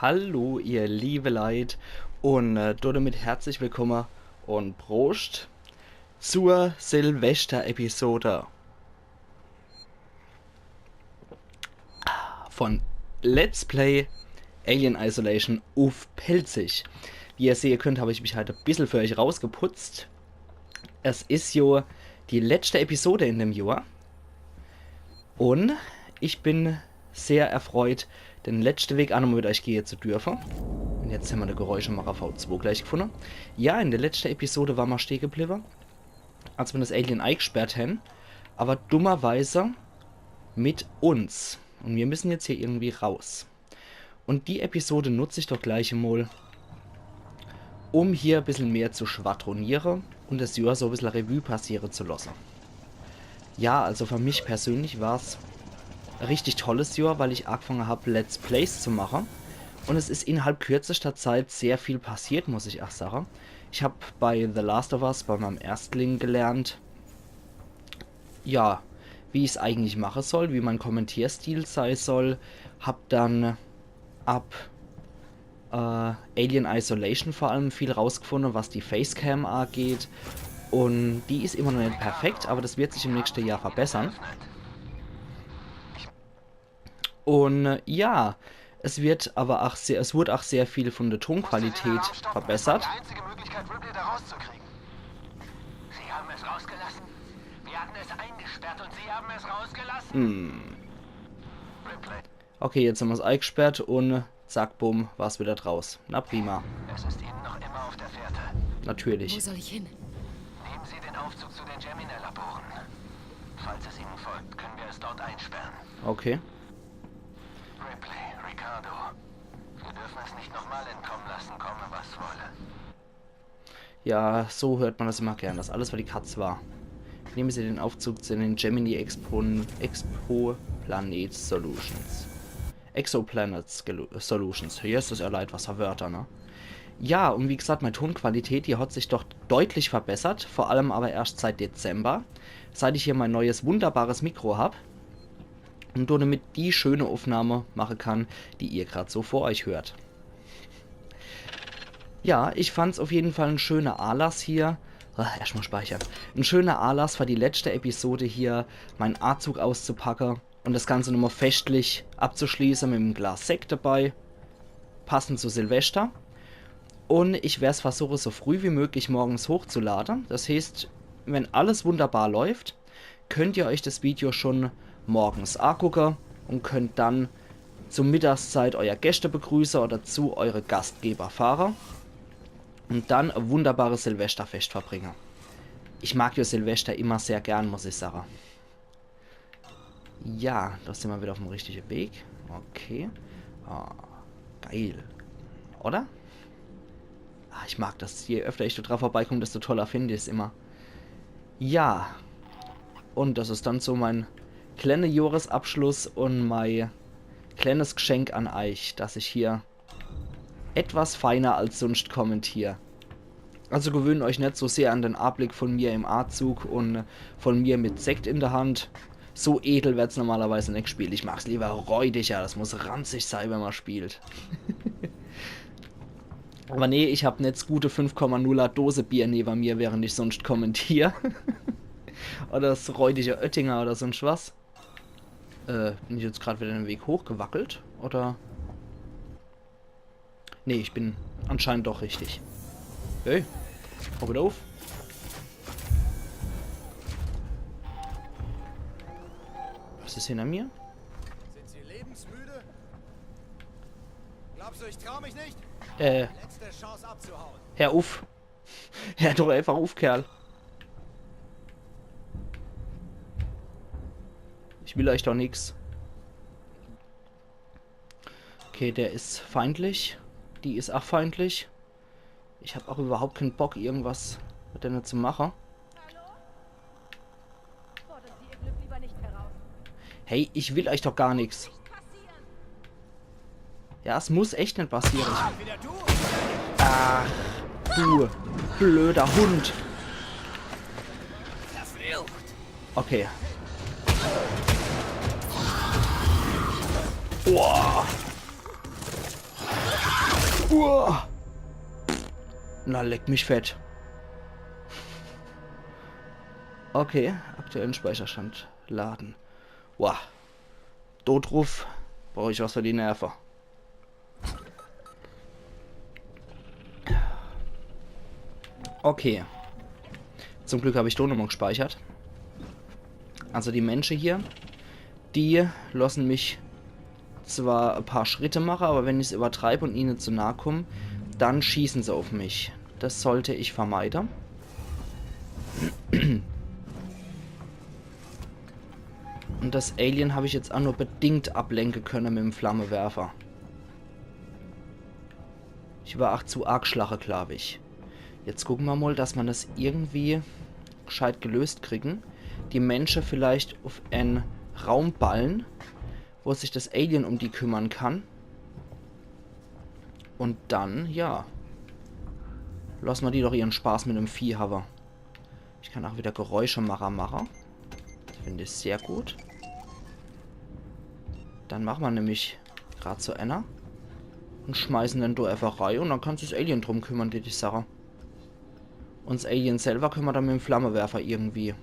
Hallo ihr liebe Leid und damit herzlich willkommen und Prost zur Silvester-Episode von Let's Play Alien Isolation auf Pelzig. Wie ihr sehen könnt, habe ich mich halt ein bisschen für euch rausgeputzt. Es ist ja die letzte Episode in dem Jahr und ich bin sehr erfreut, den letzten Weg auch noch mit euch gehen zu dürfen. Und jetzt haben wir den Geräuschemacher V2 gleich gefunden. Ja, in der letzten Episode war wir stehen geblieben, als wir das Alien eingesperrt haben, aber dummerweise mit uns. Und wir müssen jetzt hier irgendwie raus. Und die Episode nutze ich doch gleich mal, um hier ein bisschen mehr zu schwadronieren und das Jahr so ein bisschen Revue passieren zu lassen. Ja, also für mich persönlich war es ein richtig tolles Jahr, weil ich angefangen habe, Let's Plays zu machen. Und es ist innerhalb kürzester Zeit sehr viel passiert, muss ich auch sagen. Ich habe bei The Last of Us, bei meinem Erstling, gelernt, ja, wie ich es eigentlich machen soll, wie mein Kommentierstil sein soll. Hab dann ab Alien Isolation vor allem viel rausgefunden, was die Facecam angeht. Und die ist immer noch nicht perfekt, aber das wird sich im nächsten Jahr verbessern. Und ja, es wird aber auch sehr, es wurde auch sehr viel von der Tonqualität verbessert. Die einzige Möglichkeit, Ripley da rauszukriegen. Sie haben es rausgelassen. Wir hatten es eingesperrt und Sie haben es rausgelassen. Ripley, Okay, jetzt haben wir es eingesperrt und zack, bumm, war es wieder draus. Na prima. es ist Ihnen noch immer auf der Fährte. Wo Natürlich. soll ich hin? Nehmen Sie den Aufzug zu den Gemini-Laboren. Falls es Ihnen folgt, können wir es dort einsperren. Okay. Ripley, Ricardo, wir dürfen es nicht nochmal entkommen lassen, komme was wolle. Ja, so hört man das immer gern, dass alles, was die Katz war. Nehmen Sie den Aufzug zu den Gemini Exoplanet Solutions. Exoplanets Solutions. Hier ist das ja leid, was für Wörter, ne? Ja, und wie gesagt, meine Tonqualität, die hat sich doch deutlich verbessert. Vor allem aber erst seit Dezember. Seit ich hier mein neues wunderbares Mikro habe. Und damit die schöne Aufnahme machen kann, die ihr gerade so vor euch hört. Ja, ich fand es auf jeden Fall ein schöner Anlass hier. Erstmal speichern. Ein schöner Anlass für die letzte Episode hier, meinen A-Zug auszupacken und das Ganze nochmal festlich abzuschließen mit einem Glas Sekt dabei. Passend zu Silvester. Und ich werde es versuchen, so früh wie möglich morgens hochzuladen. Das heißt, wenn alles wunderbar läuft, könnt ihr euch das Video schon morgens angucken und könnt dann zur Mittagszeit euer Gäste begrüßen oder zu eure Gastgeber fahren und dann ein wunderbares Silvesterfest verbringen. Ich mag ja Silvester immer sehr gern, muss ich sagen. Ja, da sind wir wieder auf dem richtigen Weg. Okay. Ah, geil. Oder? Ah, ich mag das. Je öfter ich da drauf vorbeikomme, desto toller finde ich es immer. Ja. Und das ist dann so mein kleiner Jahresabschluss und mein kleines Geschenk an euch, dass ich hier etwas feiner als sonst kommentiere. Also gewöhnt euch nicht so sehr an den Anblick von mir im A-Zug und von mir mit Sekt in der Hand. So edel wird es normalerweise nicht gespielt. Ich mache es lieber räudiger, das muss ranzig sein, wenn man spielt. Aber nee, ich habe nicht das gute 5,0er Dose Bier neben mir, während ich sonst kommentiere. Oder das räudige Oettinger oder sonst was. Bin ich jetzt gerade wieder den Weg hochgewackelt? Oder? Nee, ich bin anscheinend doch richtig. Hey, hau wieder auf. Was ist hinter mir? Sind Sie lebensmüde? Glaubst du, ich trau mich nicht? Letzte Chance abzuhauen. Hör auf. Hör doch einfach auf, Kerl. Ich will euch doch nichts. Okay, der ist feindlich. Die ist auch feindlich. Ich habe auch überhaupt keinen Bock, irgendwas mit denen zu machen. Fordern Sie Ihr Glück lieber nicht heraus. Hey, ich will euch doch gar nichts. Nicht passieren! Ja, es muss echt nicht passieren. Wieder du? Ach, du blöder Hund. Verflucht. Okay. Boah. Uah. Na, leck mich fett. Okay, aktuellen Speicherstand laden. Wow. Totruf. Brauche ich was für die Nerven. Okay. Zum Glück habe ich Ton nochmal gespeichert. Also die Menschen hier, die lassen mich zwar ein paar Schritte machen, aber wenn ich es übertreibe und ihnen zu nahe komme, dann schießen sie auf mich. Das sollte ich vermeiden. Und das Alien habe ich jetzt auch nur bedingt ablenken können mit dem Flammenwerfer. Ich war auch zu arg schlache, glaube ich. Jetzt gucken wir mal, dass man das irgendwie gescheit gelöst kriegen. Die Menschen vielleicht auf einen Raum ballen, wo sich das Alien um die kümmern kann. Und dann, ja, lassen wir die doch ihren Spaß mit dem Vieh haben. Ich kann auch wieder Geräusche machen. Das finde ich sehr gut. Dann machen wir nämlich gerade so einer und schmeißen den da einfach rein und dann kann sich das Alien drum kümmern, die Sache. Und das Alien selber können wir dann mit dem Flammenwerfer irgendwie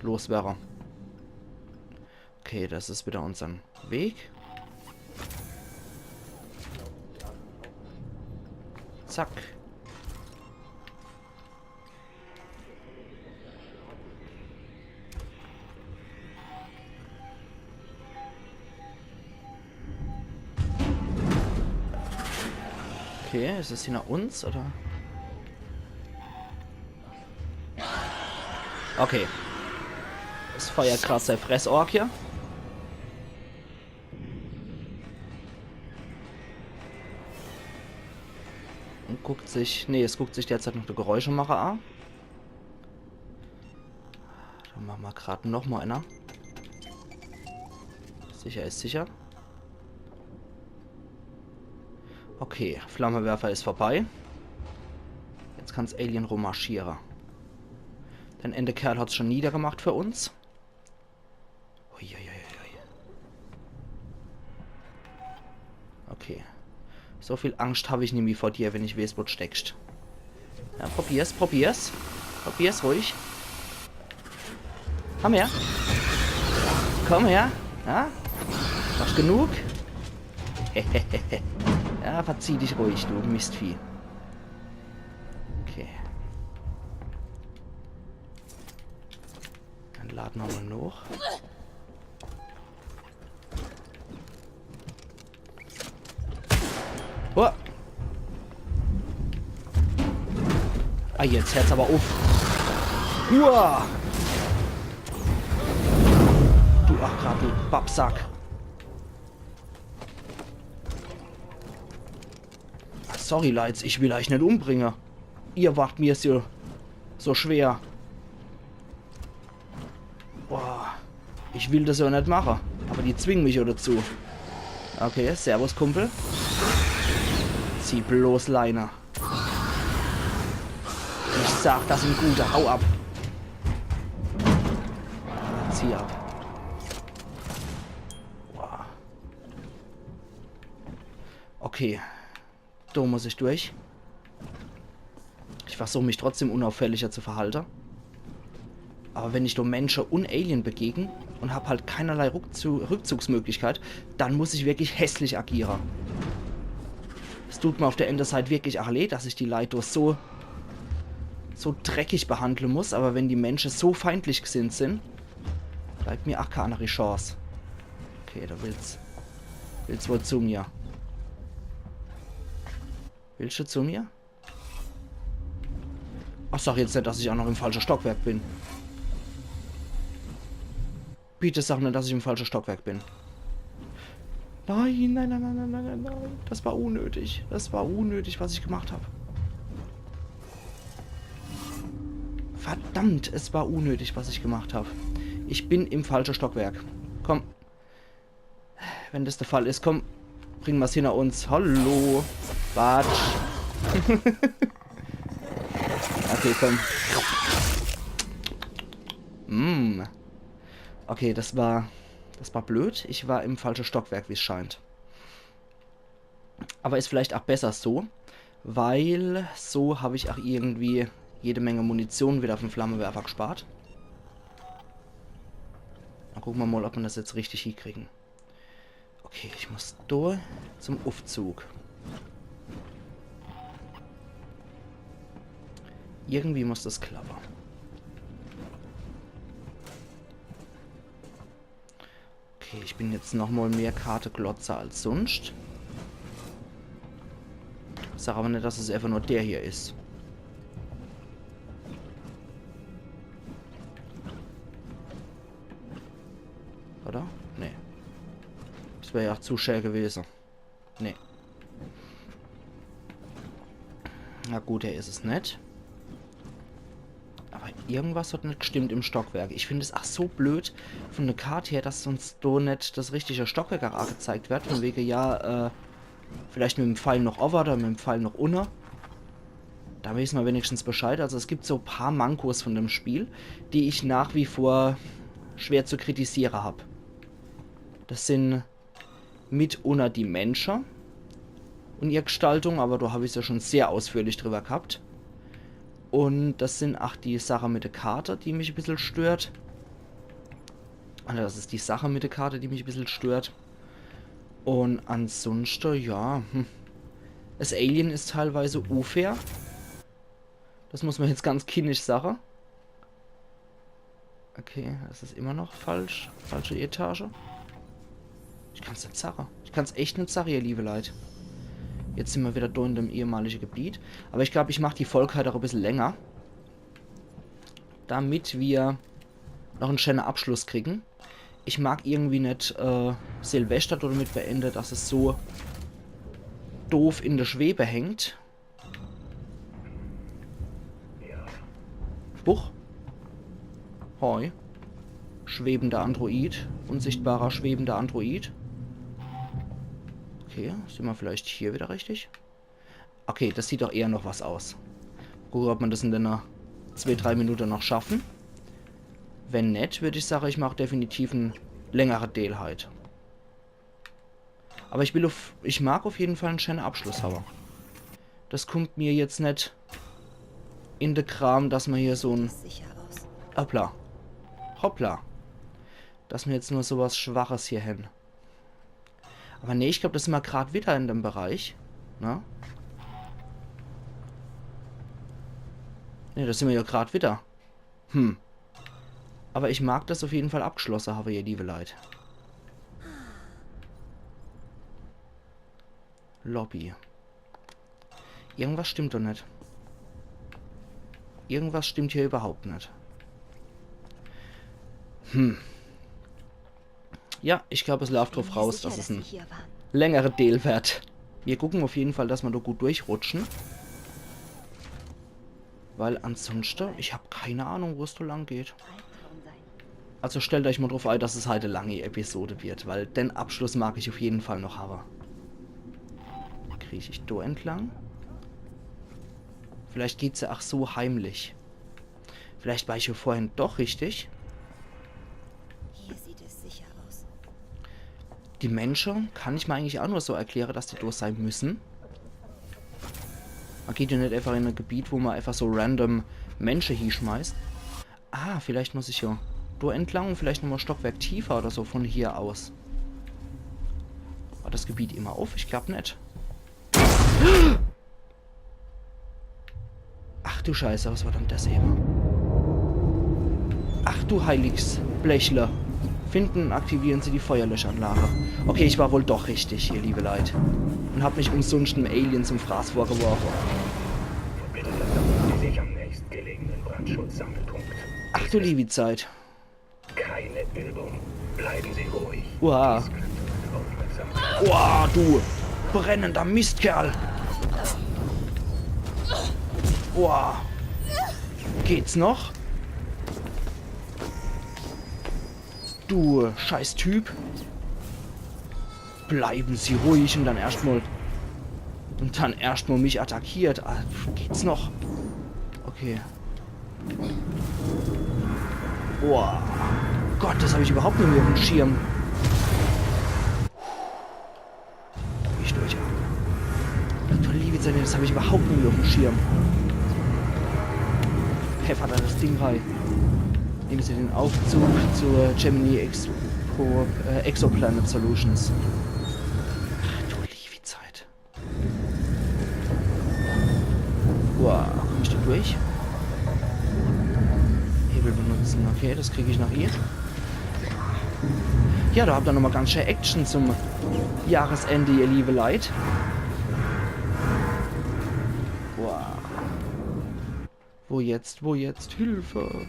loswerden. Okay, das ist wieder unser Weg. Zack. Okay, ist es hier nach uns, oder? Okay. Das feuert gerade sein Fressorg hier. Und guckt sich... Nee, es guckt sich derzeit noch der Geräuschemacher an. Dann machen wir gerade noch mal einer. Sicher ist sicher. Okay, Flammenwerfer ist vorbei. Jetzt kann das Alien rummarschieren. Der Endekerl hat es schon niedergemacht für uns. Uiuiui. Okay. So viel Angst habe ich nämlich vor dir, wenn ich weiß, wo du steckst. Ja, probier's. Probier's ruhig. Komm her. Komm her. Ja? Machst genug? Ja, verzieh dich ruhig, du Mistvieh. Okay. Dann laden wir mal noch. Oh. Ah, jetzt hört's aber auf. Uah. Du, ach grad, du Babsack. Sorry, Leute, ich will euch nicht umbringen. Ihr macht mir es so schwer. Boah, ich will das ja nicht machen. Aber die zwingen mich ja dazu. Okay, servus, Kumpel. Zieh bloß Leine. Ich sag, das ist ein guter. Hau ab. Zieh ab. Boah. Okay. Da muss ich durch. Ich versuche mich trotzdem unauffälliger zu verhalten. Aber wenn ich da Menschen und Alien begegne und habe halt keinerlei Rückzugsmöglichkeit, dann muss ich wirklich hässlich agieren. Es tut mir auf der Enderseite wirklich auch leid, dass ich die Leute so dreckig behandeln muss, aber wenn die Menschen so feindlich gesinnt sind, bleibt mir auch keine Chance. Okay, da willst wohl zu mir. Willst du zu mir? Ach, sag jetzt nicht, dass ich auch noch im falschen Stockwerk bin. Bitte sag nicht, dass ich im falschen Stockwerk bin. Nein. Das war unnötig. Das war unnötig, was ich gemacht habe. Verdammt, es war unnötig, was ich gemacht habe. Ich bin im falschen Stockwerk. Komm. Wenn das der Fall ist, komm. Bringen wir es hinter uns. Hallo. Batsch. Okay, komm. Okay, das war blöd. Ich war im falschen Stockwerk, wie es scheint. Aber ist vielleicht auch besser so, weil so habe ich auch irgendwie jede Menge Munition wieder auf den Flammenwerfer gespart. Dann gucken wir mal, ob wir das jetzt richtig hinkriegen. Okay, ich muss da zum Aufzug. Irgendwie muss das klappen. Okay, ich bin jetzt nochmal mehr Karte-Glotzer als sonst. Ich sage aber nicht, dass es einfach nur der hier ist. Oder? Nee. Das wäre ja auch zu schwer gewesen. Nee. Na gut, er ist es nicht. Aber irgendwas hat nicht gestimmt im Stockwerk. Ich finde es auch so blöd von der Karte her, dass uns da nicht das richtige Stockwerk gezeigt wird. Von wegen, ja, vielleicht mit dem Pfeil noch over oder mit dem Pfeil noch unter. Da wissen wir wenigstens Bescheid. Also es gibt so ein paar Mankos von dem Spiel, die ich nach wie vor schwer zu kritisieren habe. Das sind mitunter die Menschen und ihre Gestaltung, aber da habe ich es ja schon sehr ausführlich drüber gehabt. Und das sind auch die Sache mit der Karte, die mich ein bisschen stört. Also das ist die Sache mit der Karte, die mich ein bisschen stört. Und ansonsten, ja, das Alien ist teilweise unfair. Das muss man jetzt ganz kindisch sagen. Okay, das ist immer noch falsch. Falsche Etage. Ich kann es nicht sagen. Ich kann es echt nicht sagen, ihr liebe Leute. Jetzt sind wir wieder da in dem ehemaligen Gebiet. Aber ich glaube, ich mache die Folge halt auch ein bisschen länger. Damit wir noch einen schönen Abschluss kriegen. Ich mag irgendwie nicht Silvester damit beenden, dass es so doof in der Schwebe hängt. Buch. Hoi. Schwebender Android. Unsichtbarer schwebender Android. Okay, sind wir vielleicht hier wieder richtig? Okay, das sieht doch eher noch was aus. Gucken, ob man das in den 2-3 Minuten noch schaffen. Wenn nicht, würde ich sagen, ich mache definitiv einen längeren Deal halt. Aber ich mag auf jeden Fall einen schönen Abschluss haben. Das kommt mir jetzt nicht in den Kram, dass man hier so ein... Hoppla. Hoppla. Dass wir jetzt nur sowas Schwaches hier hin. Aber nee, ich glaube, das sind wir gerade wieder in dem Bereich. Na? Ne, das sind wir ja gerade wieder. Aber ich mag das auf jeden Fall abgeschlossen, habe ihr liebe Leute. Lobby. Irgendwas stimmt doch nicht. Irgendwas stimmt hier überhaupt nicht. Ja, ich glaube, es läuft drauf raus, dass es ein längerer Deal wird. Wir gucken auf jeden Fall, dass wir da gut durchrutschen. Weil ansonsten, ich habe keine Ahnung, wo es so lang geht. Also stellt euch mal drauf ein, dass es heute eine lange Episode wird, weil den Abschluss mag ich auf jeden Fall noch haben. Kriege ich da entlang? Vielleicht geht es ja auch so heimlich. Vielleicht war ich hier vorhin doch richtig. Hier sieht es sicher aus. Die Menschen kann ich mir eigentlich auch nur so erklären, dass die durch sein müssen. Man geht ja nicht einfach in ein Gebiet, wo man einfach so random Menschen hinschmeißt. Ah, vielleicht muss ich ja da entlang und vielleicht nochmal ein Stockwerk tiefer oder so von hier aus. War das Gebiet immer auf? Ich glaube nicht. Ach du Scheiße, was war denn das eben? Ach du Heiligs Blechle. Finden und aktivieren Sie die Feuerlöschanlage. Okay, ich war wohl doch richtig, ihr liebe Leute. Und hab mich umsonst einem Alien zum Fraß vorgeworfen. Bitte versammeln Sie sich am nächstgelegenen Brandschutzsammelpunkt. Ach du liebe Zeit. Keine Übung. Bleiben Sie ruhig. Uah. Dies könnte Aufmerksamkeit. Uah, du brennender Mistkerl. Uah. Geht's noch? Du scheiß Typ. Bleiben Sie ruhig und dann erstmal mich attackiert. Ah, geht's noch? Okay. Boah. Gott, das habe ich überhaupt nicht mehr auf dem Schirm. Ich durch. geht's denn? Das habe ich überhaupt nicht auf dem Schirm. Pfeffer da das Ding rein. Nehmen Sie den Aufzug zur Gemini Exoplanet Solutions. Ach, du liebe Zeit. Wow, komm ich da durch? Hebel benutzen. Okay, das kriege ich noch hier. Ja, da habt ihr nochmal ganz schön Action zum Jahresende, ihr liebe Leid. Wow. Wo jetzt? Wo jetzt? Hilfe!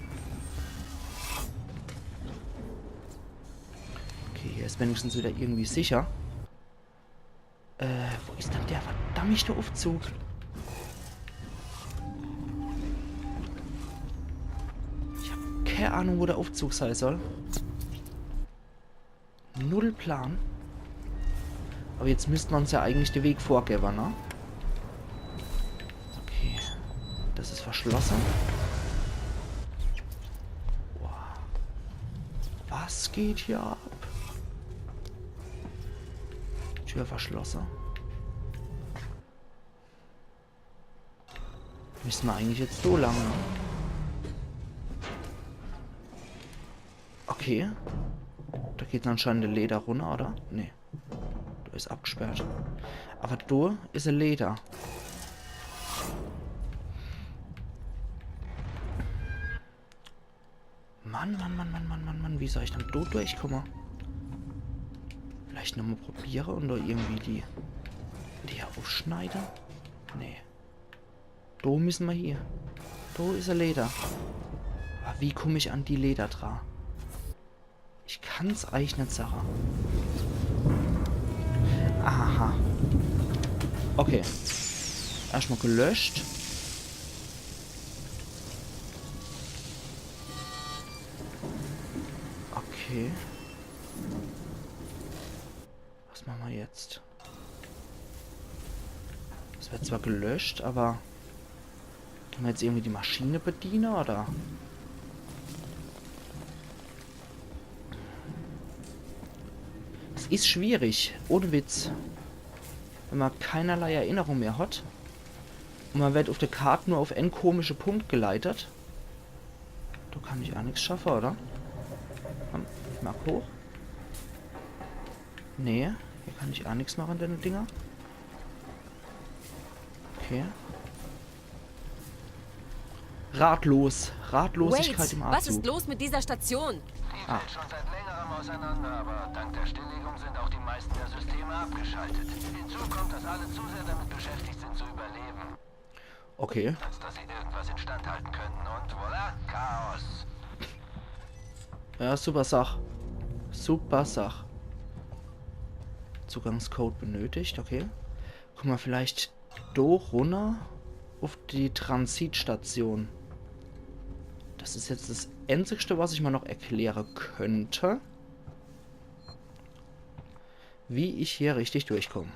Okay, hier ist wenigstens wieder irgendwie sicher. Wo ist denn der verdammte Aufzug? Ich habe keine Ahnung, wo der Aufzug sein soll. Null Plan. Aber jetzt müsste man uns ja eigentlich den Weg vorgeben, ne? Okay. Das ist verschlossen. Wow. Was geht hier ab? Tür verschlossen. Müssen wir eigentlich jetzt so lang, ne? Okay. Da geht anscheinend ein Leder runter, oder? Nee. Da ist abgesperrt. Aber da ist ein Leder. Mann. Wie soll ich dann da durchkommen? Vielleicht nochmal probieren und da irgendwie die aufschneiden? Nee. Da müssen wir hier. Da ist ein Leder. Aber wie komme ich an die Leder dran? Ich kann es eigentlich nicht sagen. Aha. Okay. Erstmal gelöscht. Okay. Was machen wir jetzt? Das wird zwar gelöscht, aber... Können wir jetzt irgendwie die Maschine bedienen, oder? Ist schwierig, ohne Witz. Wenn man keinerlei Erinnerung mehr hat. Und man wird auf der Karte nur auf einen komischen Punkt geleitet. Da kann ich auch nichts schaffen, oder? Komm, ich mag hoch. Nee, hier kann ich auch nichts machen, deine Dinger. Okay. Ratlos. Ratlosigkeit Wait, im Abzug. was ist los mit dieser Station? Die fällt schon seit längerem auseinander, aber dank der Stilllegung sind auch die meisten der Systeme abgeschaltet. Hinzu kommt, dass alle zu sehr damit beschäftigt sind zu überleben, Okay. als dass sie irgendwas instand halten könnten. Und voilà, Chaos. Ja, super Sach. Super Sach. Zugangscode benötigt, okay. Guck mal, vielleicht da runter auf die Transitstation. Das ist jetzt das Einzigste, was ich mal noch erklären könnte. Wie ich hier richtig durchkomme.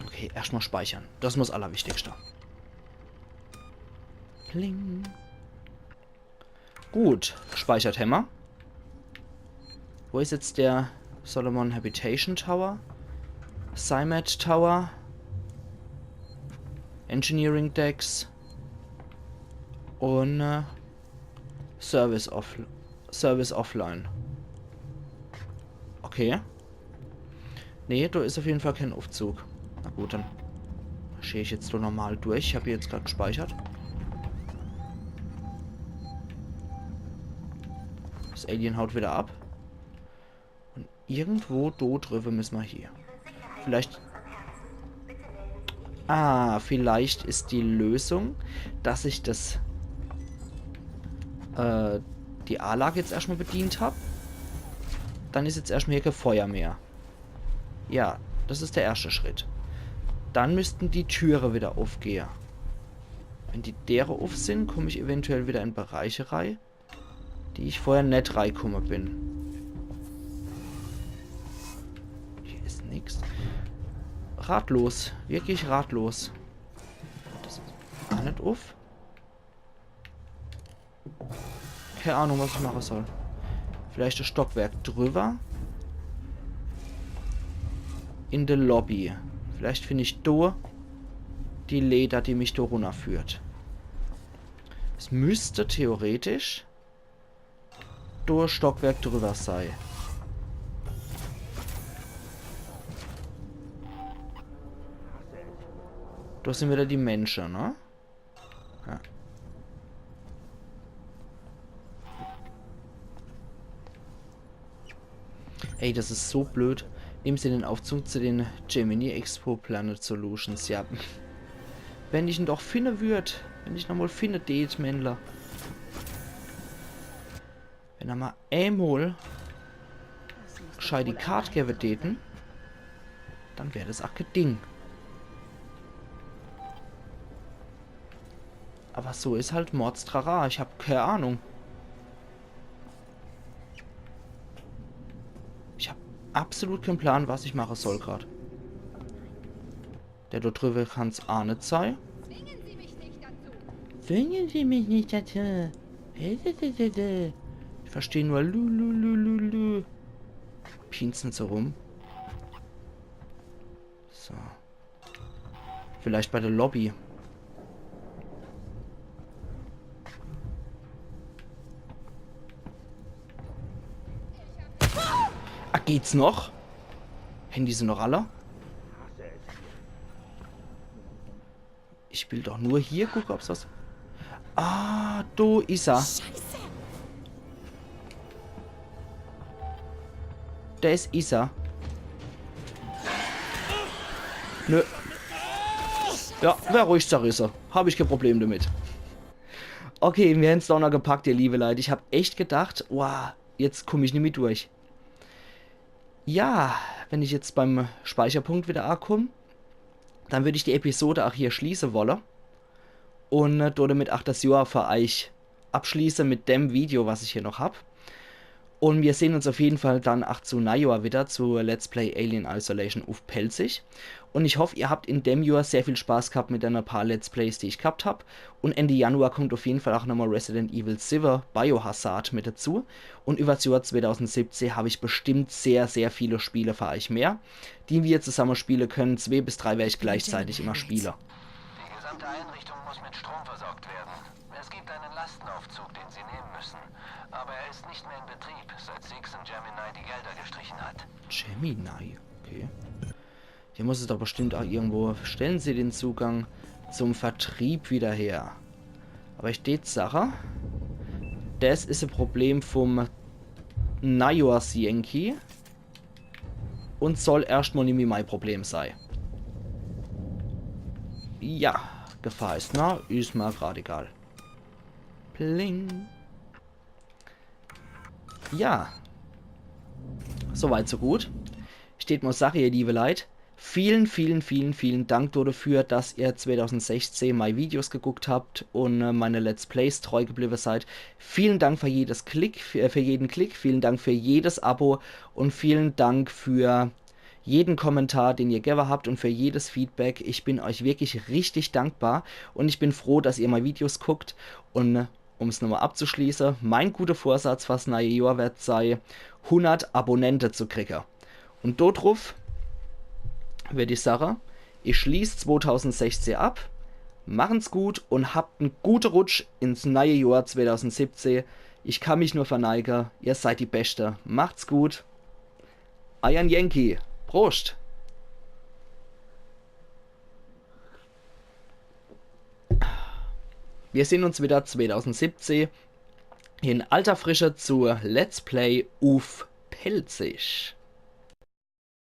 Okay, erstmal speichern. Das ist das Allerwichtigste. Kling. Gut, gespeichert haben wir. Wo ist jetzt der Solomon Habitation Tower? Cymet Tower. Engineering Decks. Und Service Offline. Okay. Nee, da ist auf jeden Fall kein Aufzug. Na gut, dann marschiere ich jetzt so normal durch. Ich habe jetzt gerade gespeichert. Das Alien haut wieder ab. Und irgendwo da drüben müssen wir hier. Vielleicht... Ah, vielleicht ist die Lösung, dass ich das... die A-Lage jetzt erstmal bedient habe. Dann ist jetzt erstmal hier kein Feuer mehr. Ja, das ist der erste Schritt. Dann müssten die Türe wieder aufgehen. Wenn die deren auf sind, komme ich eventuell wieder in Bereiche rein, die ich vorher nicht reingekommen bin. Hier ist nichts. Ratlos. Wirklich ratlos. Das ist auch nicht auf. Keine Ahnung, was ich machen soll. Vielleicht das Stockwerk drüber. In der Lobby. Vielleicht finde ich da die Leder, die mich da runterführt. Es müsste theoretisch da Stockwerk drüber sein. Da sind wieder die Menschen, ne? Ja. Ey, das ist so blöd. Nehmen Sie den Aufzug zu den Gemini Expo Planet Solutions. Ja. Wenn ich ihn doch finden würde. Wenn ich nochmal finde, Date Männler. Wenn er mal einmal gescheit die Karte geben daten, dann wäre das auch kein Ding. Aber so ist halt Mordstrara. Ich habe keine Ahnung. Ich habe absolut keinen Plan, was ich machen soll gerade. Der dort drüber kann es auch nicht sein. Zwingen Sie mich nicht dazu. Ich verstehe nur Lululululu. Pinsen so rum. So. Vielleicht bei der Lobby. Ah, geht's noch? Handys sind noch alle? Ich will doch nur hier gucken, ob's was... Ah, da ist er. Das ist er. Nö. Ja, wer ruhig zerrissen. Habe ich kein Problem damit. Okay, wir haben es doch noch gepackt, ihr liebe Leute. Ich habe echt gedacht, wow, jetzt komme ich nicht mehr durch. Ja, wenn ich jetzt beim Speicherpunkt wieder ankomme, dann würde ich die Episode auch hier schließen wollen. Und damit auch das Jahr für euch abschließen mit dem Video, was ich hier noch habe. Und wir sehen uns auf jeden Fall dann auch zu Neujahr wieder, zu Let's Play Alien Isolation auf Pelzig. Und ich hoffe, ihr habt in dem Jahr sehr viel Spaß gehabt mit ein paar Let's Plays, die ich gehabt habe. Und Ende Januar kommt auf jeden Fall auch nochmal Resident Evil 7 Biohazard mit dazu. Und über das Jahr 2017 habe ich bestimmt sehr, sehr viele Spiele für euch mehr, die wir zusammen spielen können. 2 bis 3 werde ich gleichzeitig immer spielen. Die gesamte Einrichtung muss mit Strom versorgt werden. Es gibt einen Lastenaufzug, den Sie nehmen müssen. Aber er ist nicht mehr in Betrieb, seit Six und Gemini die Gelder gestrichen hat. Gemini, okay. Hier muss es doch bestimmt auch irgendwo... Stellen Sie den Zugang zum Vertrieb wieder her. Aber steht Sache. Das ist ein Problem vom Najors Yankee. Und soll erstmal nicht mehr mein Problem sein. Ja, Gefahr ist nah, ist mir gerade egal. Pling. Ja. Soweit, so gut. Steht mal Sache, ihr liebe Leute. Vielen, vielen, vielen, vielen Dank dafür, dass ihr 2016 meine Videos geguckt habt und meine Let's Plays treu geblieben seid. Vielen Dank für jedes Klick, für jeden Klick. Vielen Dank für jedes Abo und vielen Dank für jeden Kommentar, den ihr gegeben habt und für jedes Feedback. Ich bin euch wirklich richtig dankbar und ich bin froh, dass ihr meine Videos guckt. Und um es nochmal abzuschließen, mein guter Vorsatz fürs neue Jahr wird sei, 100 Abonnenten zu kriegen. Und darauf würde ich sagen, ich schließe 2016 ab, machen's gut und habt einen guten Rutsch ins neue Jahr 2017. Ich kann mich nur verneigen, ihr seid die Beste. Macht's gut. Iron Yankee. Prost! Wir sehen uns wieder 2017 in alter Frische zur Let's Play auf Pelzig.